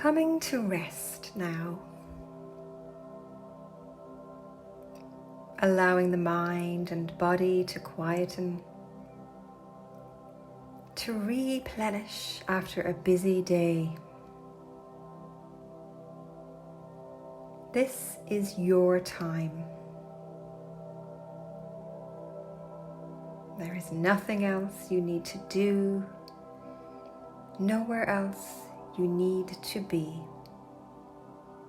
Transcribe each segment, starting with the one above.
Coming to rest now. Allowing the mind and body to quieten, to replenish after a busy day. This is your time. There is nothing else you need to do, nowhere else you need to be,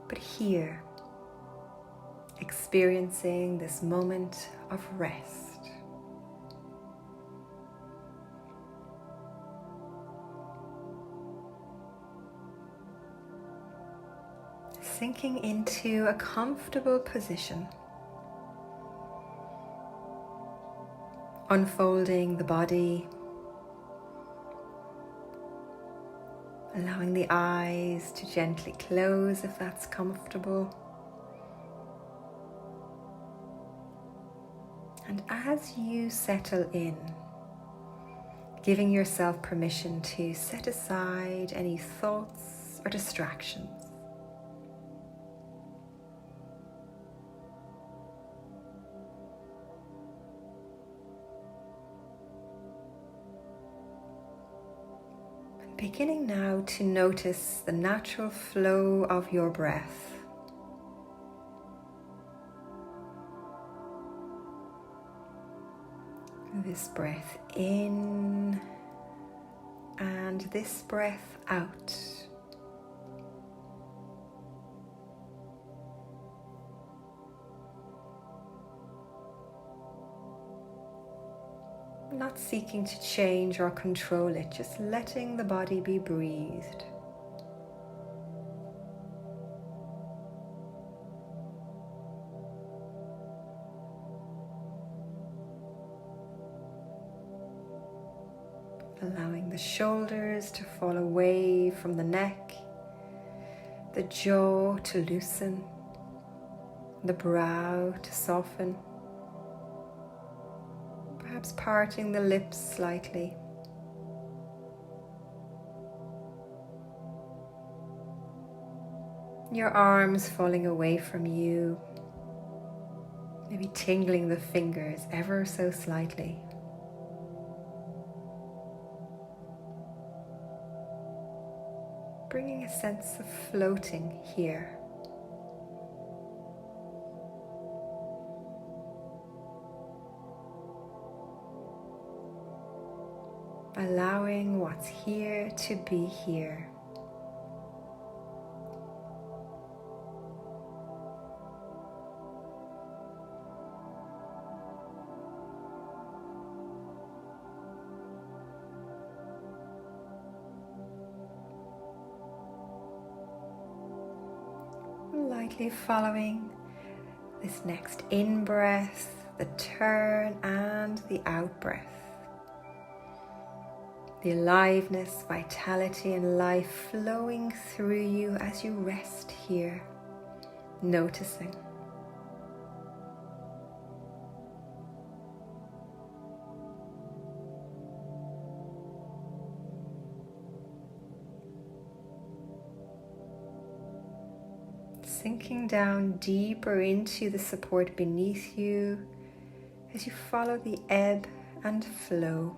but here, experiencing this moment of rest. Sinking into a comfortable position. Unfolding the body. Allowing the eyes to gently close if that's comfortable. And as you settle in, giving yourself permission to set aside any thoughts or distractions. Beginning now to notice the natural flow of your breath. This breath in and this breath out. Not seeking to change or control it, just letting the body be breathed. Allowing the shoulders to fall away from the neck, the jaw to loosen, the brow to soften. Perhaps parting the lips slightly. Your arms falling away from you, maybe tingling the fingers ever so slightly. Bringing a sense of floating here. Allowing what's here to be here. Lightly following this next in-breath, the turn and the out-breath. The aliveness, vitality and life flowing through you as you rest here, noticing. Sinking down deeper into the support beneath you as you follow the ebb and flow.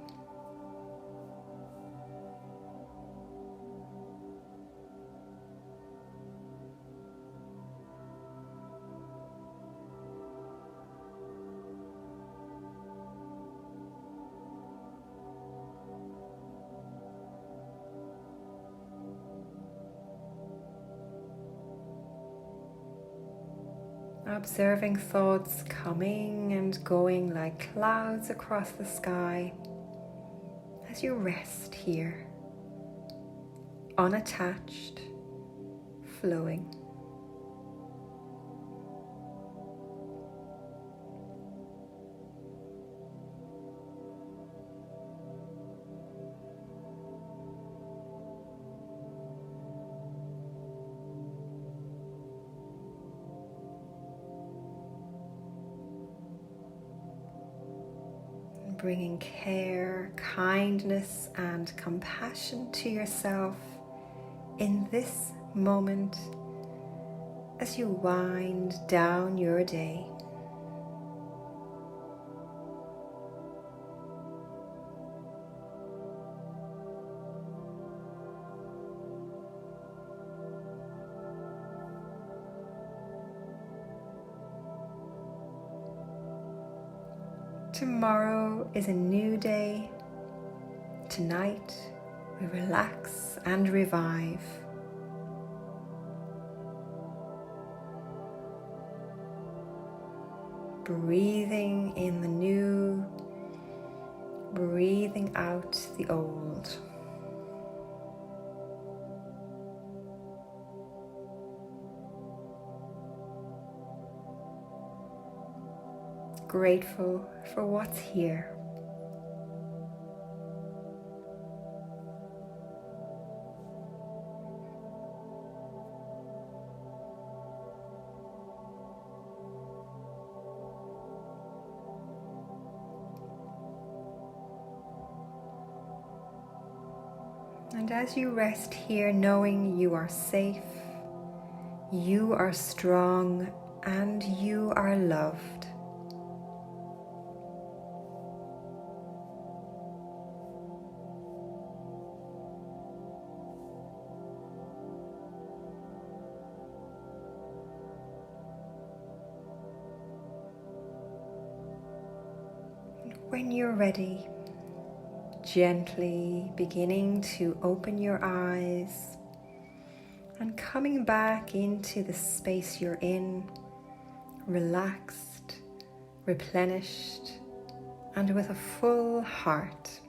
Observing thoughts coming and going like clouds across the sky as you rest here, unattached, flowing. Bringing care, kindness, and compassion to yourself in this moment as you wind down your day. Tomorrow is a new day. Tonight we relax and revive. Breathing in the new, breathing out the old. Grateful for what's here. And as you rest here, knowing you are safe, you are strong, and you are loved. When you're ready, gently beginning to open your eyes and coming back into the space you're in, relaxed, replenished, and with a full heart.